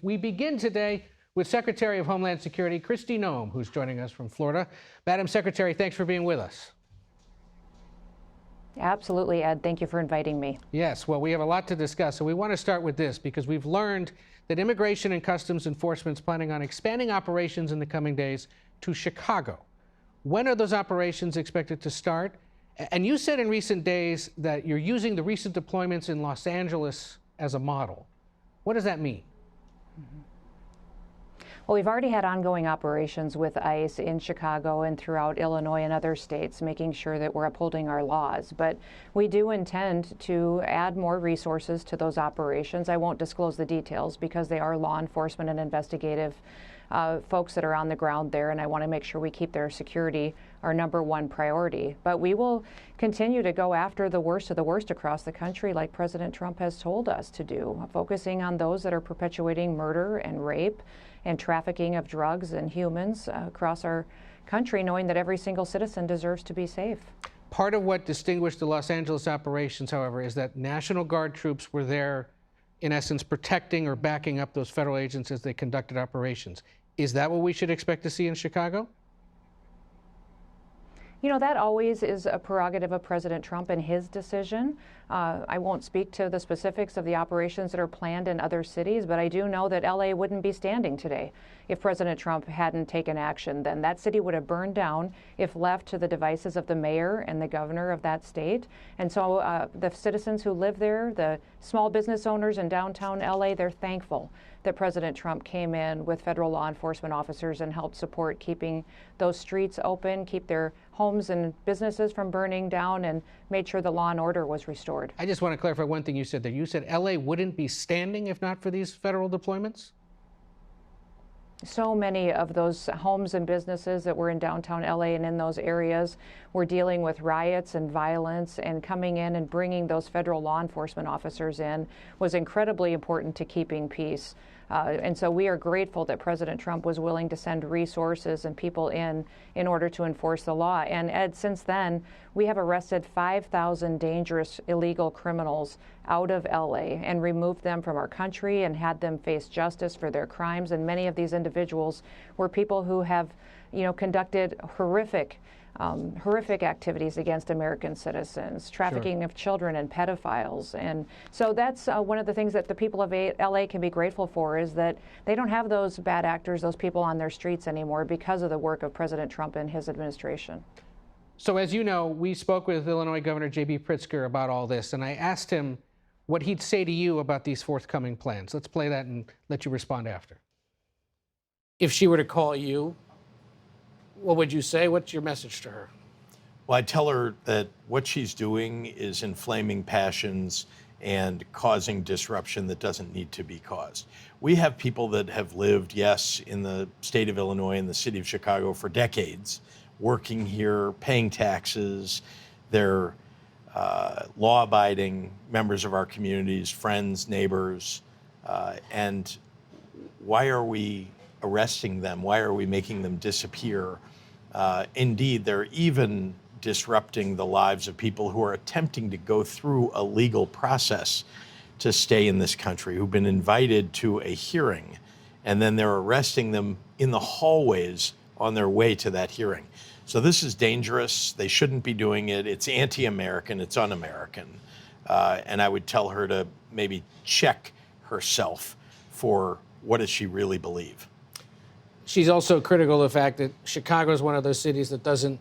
We begin today with Secretary of Homeland Security Kristi Noem, who's joining us from Florida. Madam Secretary, thanks for being with us. Absolutely, Ed. Thank you for inviting me. Yes, well, we have a lot to discuss, so we want to start with this because we've learned that Immigration and Customs Enforcement is planning on expanding operations in the coming days to Chicago. When are those operations expected to start? And you said in recent days that you're using the recent deployments in Los Angeles as a model. What does that mean? Well, we've already had ongoing operations with ICE in Chicago and throughout Illinois and other states, making sure that we're upholding our laws. But we do intend to add more resources to those operations. I won't disclose the details because they are law enforcement and investigative folks that are on the ground there, and I want to make sure we keep their security our #1 priority. But we will continue to go after the worst of the worst across the country, like President Trump has told us to do, focusing on those that are perpetuating murder and rape and trafficking of drugs and humans across our country, knowing that every single citizen deserves to be safe. Part of what distinguished the Los Angeles operations, however, is that National Guard troops were there, in essence, protecting or backing up those federal agents as they conducted operations. Is that what we should expect to see in Chicago? You know, that always is a prerogative of President Trump and his decision. I won't speak to the specifics of the operations that are planned in other cities, but I do know that LA wouldn't be standing today if President Trump hadn't taken action. Then that city would have burned down if left to the devices of the mayor and the governor of that state. And so the citizens who live there, the small business owners in downtown LA, they're thankful that President Trump came in with federal law enforcement officers and helped support keeping those streets open, keep their homes and businesses from burning down, and made sure the law and order was restored. I just want to clarify one thing you said there. You said LA wouldn't be standing if not for these federal deployments? So many of those homes and businesses that were in downtown LA and in those areas were dealing with riots and violence, and coming in and bringing those federal law enforcement officers in was incredibly important to keeping peace. And so we are grateful that President Trump was willing to send resources and people in order to enforce the law. And Ed, since then, we have arrested 5,000 dangerous illegal criminals out of LA and removed them from our country and had them face justice for their crimes. And many of these individuals were people who have, conducted horrific activities against American citizens, trafficking of children and pedophiles. And so that's one of the things that the people of LA can be grateful for, is that they don't have those bad actors, those people on their streets anymore because of the work of President Trump and his administration. So as you know, we spoke with Illinois Governor J.B. Pritzker about all this, and I asked him what he'd say to you about these forthcoming plans. Let's play that and let you respond after. If she were to call you, what would you say? What's your message to her? Well, I tell her that what she's doing is inflaming passions and causing disruption that doesn't need to be caused. We have people that have lived, yes, in the state of Illinois and the city of Chicago for decades, working here, paying taxes. They're law-abiding members of our communities, friends, neighbors. And why are we arresting them? Why are we making them disappear? Indeed, they're even disrupting the lives of people who are attempting to go through a legal process to stay in this country, who've been invited to a hearing, and then they're arresting them in the hallways on their way to that hearing. So this is dangerous. They shouldn't be doing it. It's anti-American. It's un-American. And I would tell her to maybe check herself for what does she really believe. She's also critical of the fact that Chicago is one of those cities that doesn't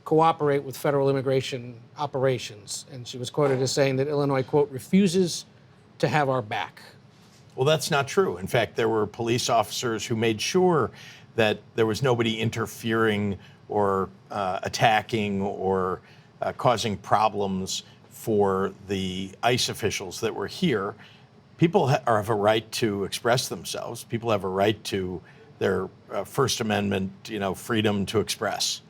cooperate with federal immigration operations. And she was quoted as saying that Illinois, quote, refuses to have our back. Well, that's not true. In fact, there were police officers who made sure that there was nobody interfering or attacking or causing problems for the ICE officials that were here. People have a right to express themselves. People have a right to their First Amendment, freedom to express.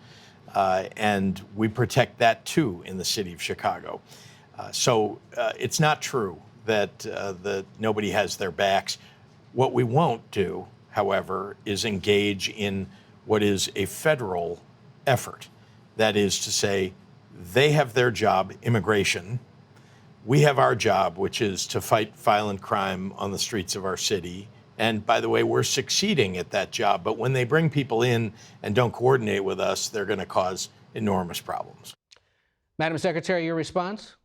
And we protect that too in the city of Chicago. So it's not true that nobody has their backs. What we won't do, however, is engage in what is a federal effort. That is to say, they have their job, immigration. We have our job, which is to fight violent crime on the streets of our city, And by the way, we're succeeding at that job. But when they bring people in and don't coordinate with us, they're going to cause enormous problems. Madam Secretary, your response?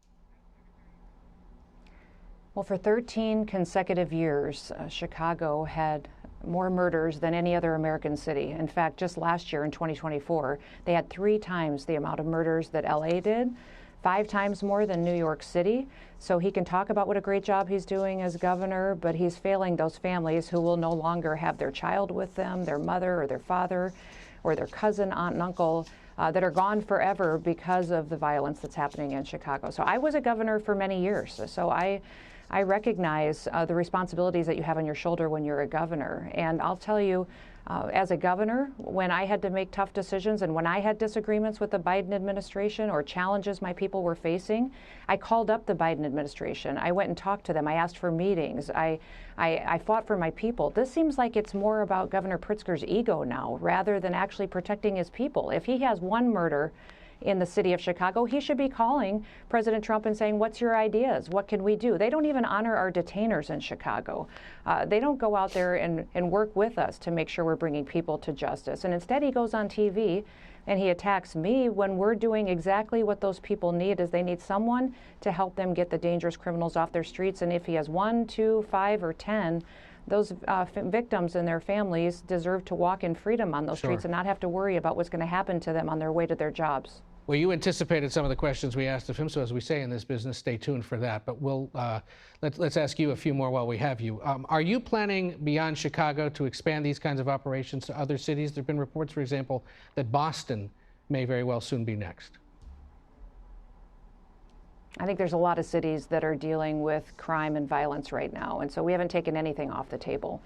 Well, for 13 consecutive years, Chicago had more murders than any other American city. In fact, just last year in 2024, they had 3 times the amount of murders that LA did, 5 times more than New York City. So he can talk about what a great job he's doing as governor, but he's failing those families who will no longer have their child with them, their mother or their father or their cousin, aunt and uncle, that are gone forever because of the violence that's happening in Chicago. So I was a governor for many years. So I recognize the responsibilities that you have on your shoulder when you're a governor. And I'll tell you, as a governor, when I had to make tough decisions and when I had disagreements with the Biden administration or challenges my people were facing, I called up the Biden administration. I went and talked to them. I asked for meetings. I fought for my people. This seems like it's more about Governor Pritzker's ego now rather than actually protecting his people. If he has one murder in the city of Chicago, he should be calling President Trump and saying, what's your ideas? What can we do? They don't even honor our detainers in Chicago. They don't go out there and work with us to make sure we're bringing people to justice. And instead he goes on TV and he attacks me when we're doing exactly what those people need, is they need someone to help them get the dangerous criminals off their streets. And if he has 1, 2, 5, or 10, those victims and their families deserve to walk in freedom on those streets and not have to worry about what's going to happen to them on their way to their jobs. Well, you anticipated some of the questions we asked of him, so as we say in this business, stay tuned for that. But we'll let's ask you a few more while we have you. Are you planning beyond Chicago to expand these kinds of operations to other cities? There have been reports, for example, that Boston may very well soon be next. I think there's a lot of cities that are dealing with crime and violence right now, and so we haven't taken anything off the table.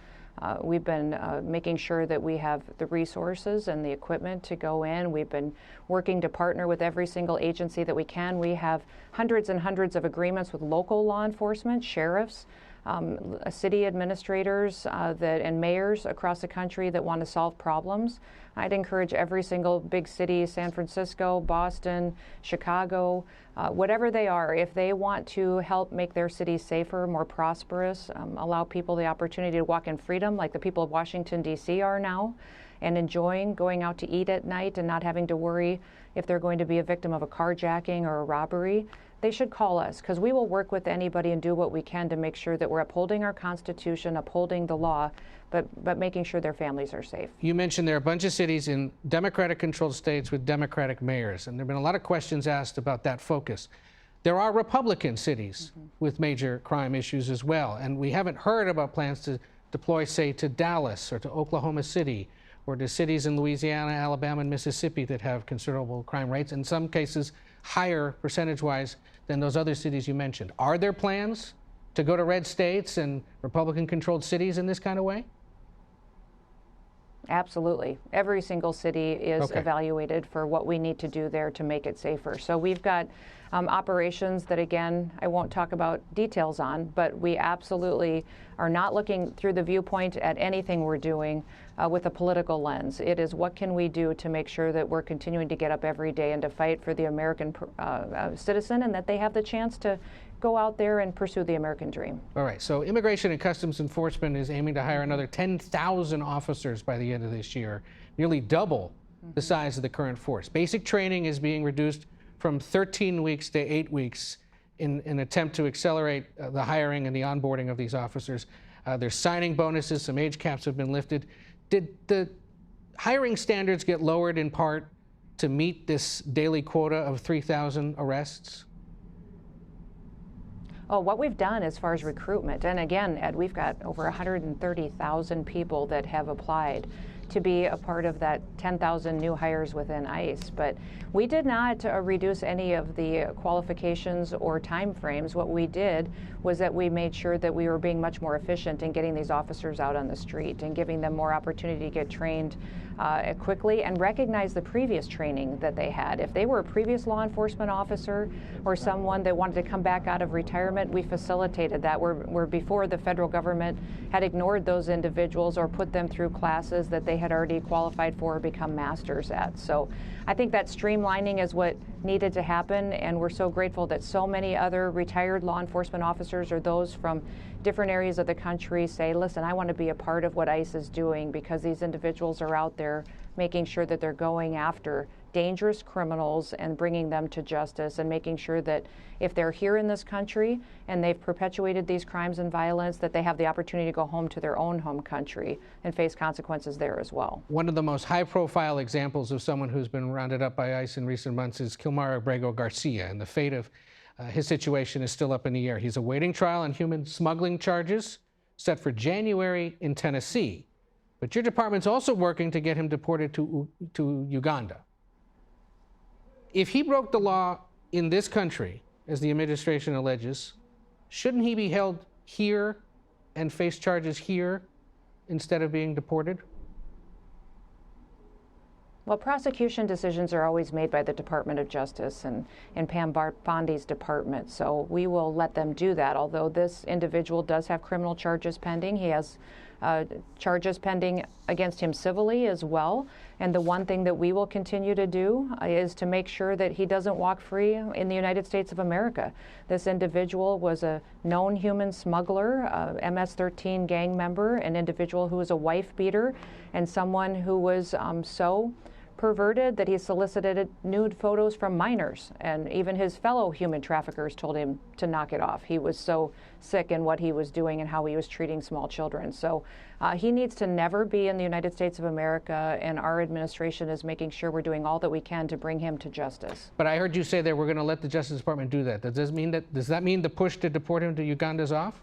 We've been making sure that we have the resources and the equipment to go in. We've been working to partner with every single agency that we can. We have hundreds and hundreds of agreements with local law enforcement, sheriffs, city administrators and mayors across the country that want to solve problems. I'd encourage every single big city, San Francisco, Boston, Chicago, whatever they are, if they want to help make their cities safer, more prosperous, allow people the opportunity to walk in freedom like the people of Washington, D.C. are now, and enjoying going out to eat at night and not having to worry if they're going to be a victim of a carjacking or a robbery, they should call us, because we will work with anybody and do what we can to make sure that we're upholding our Constitution, upholding the law, but making sure their families are safe. You mentioned there are a bunch of cities in Democratic-controlled states with Democratic mayors, and there have been a lot of questions asked about that focus. There are Republican cities with major crime issues as well, and we haven't heard about plans to deploy, say, to Dallas or to Oklahoma City or to cities in Louisiana, Alabama, and Mississippi that have considerable crime rates, in some cases higher percentage-wise than those other cities you mentioned. Are there plans to go to red states and Republican-controlled cities in this kind of way? Absolutely. Every single city is evaluated for what we need to do there to make it safer. So we've got operations that, again, I won't talk about details on, but we absolutely are not looking through the viewpoint at anything we're doing with a political lens. It is what can we do to make sure that we're continuing to get up every day and to fight for the American citizen, and that they have the chance to go out there and pursue the American dream. All right, so Immigration and Customs Enforcement is aiming to hire another 10,000 officers by the end of this year, nearly double the size of the current force. Basic training is being reduced from 13 weeks to 8 weeks in an attempt to accelerate the hiring and the onboarding of these officers. There's signing bonuses, some age caps have been lifted. Did the hiring standards get lowered in part to meet this daily quota of 3,000 arrests? Oh, what we've done as far as recruitment, and again, Ed, we've got over 130,000 people that have applied to be a part of that 10,000 new hires within ICE. But we did not reduce any of the qualifications or time frames. What we did was that we made sure that we were being much more efficient in getting these officers out on the street and giving them more opportunity to get trained quickly and recognize the previous training that they had. If they were a previous law enforcement officer or someone that wanted to come back out of retirement, we facilitated that. Where before the federal government had ignored those individuals or put them through classes that they had already qualified for or become masters at. So I think that streamlining is what needed to happen, and we're so grateful that so many other retired law enforcement officers or those from different areas of the country say, listen, I want to be a part of what ICE is doing, because these individuals are out there making sure that they're going after dangerous criminals and bringing them to justice, and making sure that if they're here in this country and they've perpetuated these crimes and violence, that they have the opportunity to go home to their own home country and face consequences there as well. One of the most high-profile examples of someone who's been rounded up by ICE in recent months is Kilmar Abrego Garcia, and the fate of his situation is still up in the air. He's awaiting trial on human smuggling charges set for January in Tennessee. But your department's also working to get him deported to Uganda. If he broke the law in this country, as the administration alleges, shouldn't he be held here and face charges here instead of being deported? Well, prosecution decisions are always made by the Department of Justice and Pam Bondi's department, so we will let them do that. Although this individual does have criminal charges pending, he has charges pending against him civilly as well. And the one thing that we will continue to do is to make sure that he doesn't walk free in the United States of America. This individual was a known human smuggler, a MS-13 gang member, an individual who was a wife beater, and someone who was so perverted that he solicited nude photos from minors, and even his fellow human traffickers told him to knock it off. He was so sick in what he was doing and how he was treating small children. So he needs to never be in the United States of America, and our administration is making sure we're doing all that we can to bring him to justice. But I heard you say that we're going to let the Justice Department do that. Does that mean the push to deport him to Uganda is off?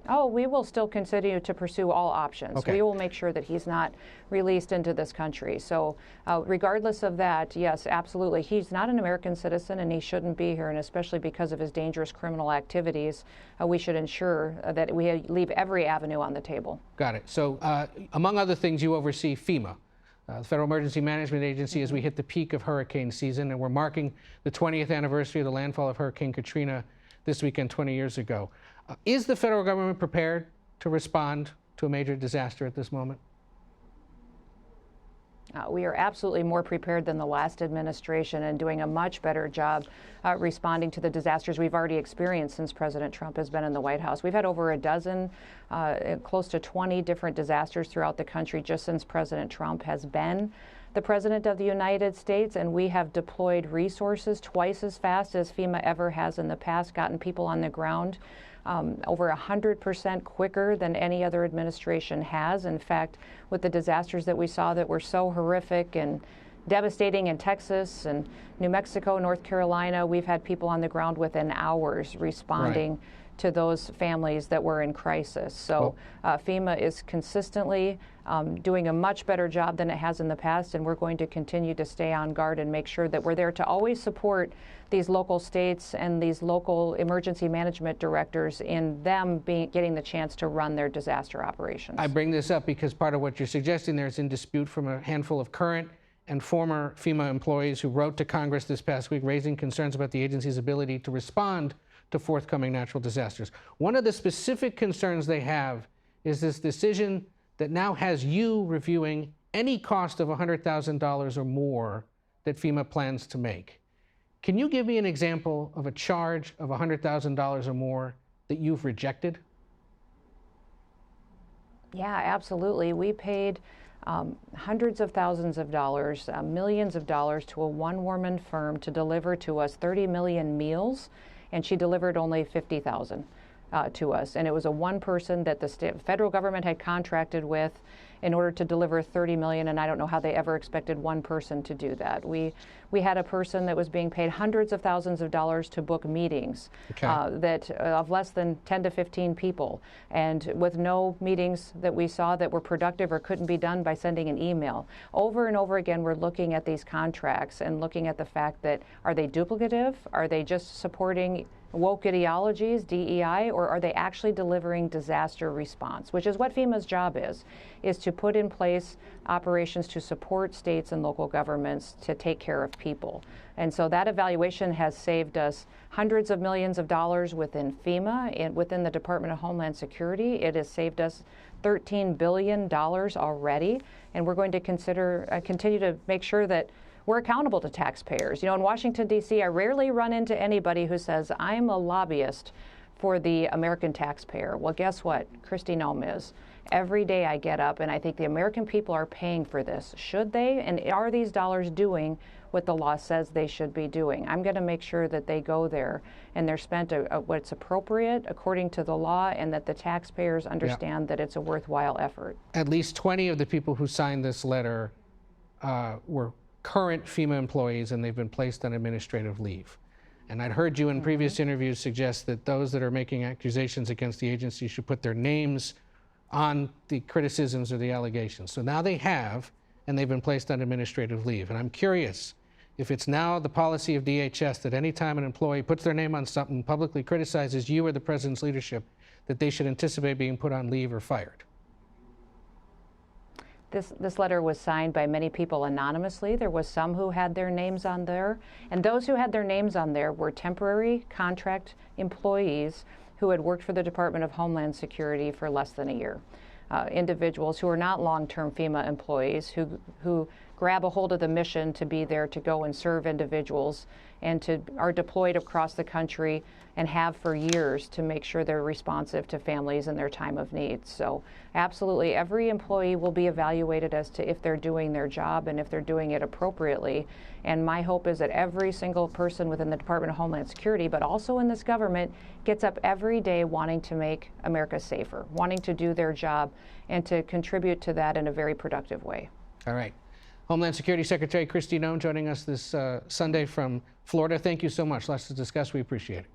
Oh, we will still continue to pursue all options. Okay. We will make sure that he's not released into this country. So regardless of that, yes, absolutely. He's not an American citizen and he shouldn't be here, and especially because of his dangerous criminal activities, we should ensure that we leave every avenue on the table. Got it. So among other things, you oversee FEMA, the Federal Emergency Management Agency, as we hit the peak of hurricane season, and we're marking the 20th anniversary of the landfall of Hurricane Katrina this weekend 20 years ago. Is the federal government prepared to respond to a major disaster at this moment? We are absolutely more prepared than the last administration and doing a much better job responding to the disasters we've already experienced since President Trump has been in the White House. We've had over a dozen, close to 20 different disasters throughout the country just since President Trump has been the President of the United States, and we have deployed resources twice as fast as FEMA ever has in the past, gotten people on the ground over 100% quicker than any other administration has. In fact, with the disasters that we saw that were so horrific and devastating in Texas and New Mexico, North Carolina, we've had people on the ground within hours responding to those families that were in crisis. So FEMA is consistently doing a much better job than it has in the past, and we're going to continue to stay on guard and make sure that we're there to always support these local states and these local emergency management directors in them getting the chance to run their disaster operations. I bring this up because part of what you're suggesting there is in dispute from a handful of current and former FEMA employees who wrote to Congress this past week raising concerns about the agency's ability to respond to forthcoming natural disasters. One of the specific concerns they have is this decision that now has you reviewing any cost of $100,000 or more that FEMA plans to make. Can you give me an example of a charge of $100,000 or more that you've rejected? Yeah, absolutely. We paid hundreds of thousands of dollars, millions of dollars to a one-woman firm to deliver to us 30 million meals, and she delivered only 50,000 to us. And it was a one person that the federal government had contracted with in order to deliver 30 million, and I don't know how they ever expected one person to do that. We had a person that was being paid hundreds of thousands of dollars to book meetings that of less than 10 to 15 people, and with no meetings that we saw that were productive or couldn't be done by sending an email. Over and over again, we're looking at these contracts and looking at the fact that, are they duplicative? Are they just supporting woke ideologies, DEI, or are they actually delivering disaster response, which is what FEMA's job is to put in place operations to support states and local governments to take care of people. And so that evaluation has saved us hundreds of millions of dollars within FEMA and within the Department of Homeland Security. It has saved us $13 billion already, and we're going to continue to make sure that we're accountable to taxpayers. You know, in Washington, D.C., I rarely run into anybody who says, I'm a lobbyist for the American taxpayer. Well, guess what? Kristi Noem is. Every day I get up and I think the American people are paying for this. Should they? And are these dollars doing what the law says they should be doing? I'm going to make sure that they go there and they're spent what's appropriate according to the law, and that the taxpayers understand that it's a worthwhile effort. At least 20 of the people who signed this letter were current FEMA employees, and they've been placed on administrative leave. And I'd heard you in previous interviews suggest that those that are making accusations against the agency should put their names on the criticisms or the allegations. So now they have, and they've been placed on administrative leave. And I'm curious if it's now the policy of DHS that anytime an employee puts their name on something, publicly criticizes you or the president's leadership, that they should anticipate being put on leave or fired. This letter was signed by many people anonymously. There was some who had their names on there, and those who had their names on there were temporary contract employees who had worked for the Department of Homeland Security for less than a year. Individuals who are not long-term FEMA employees who grab a hold of the mission to be there to go and serve individuals and are deployed across the country and have for years to make sure they're responsive to families in their time of need. So absolutely every employee will be evaluated as to if they're doing their job and if they're doing it appropriately. And my hope is that every single person within the Department of Homeland Security, but also in this government, gets up every day wanting to make America safer, wanting to do their job and to contribute to that in a very productive way. All right. Homeland Security Secretary Kristi Noem joining us this Sunday from Florida. Thank you so much. Lots to discuss. We appreciate it.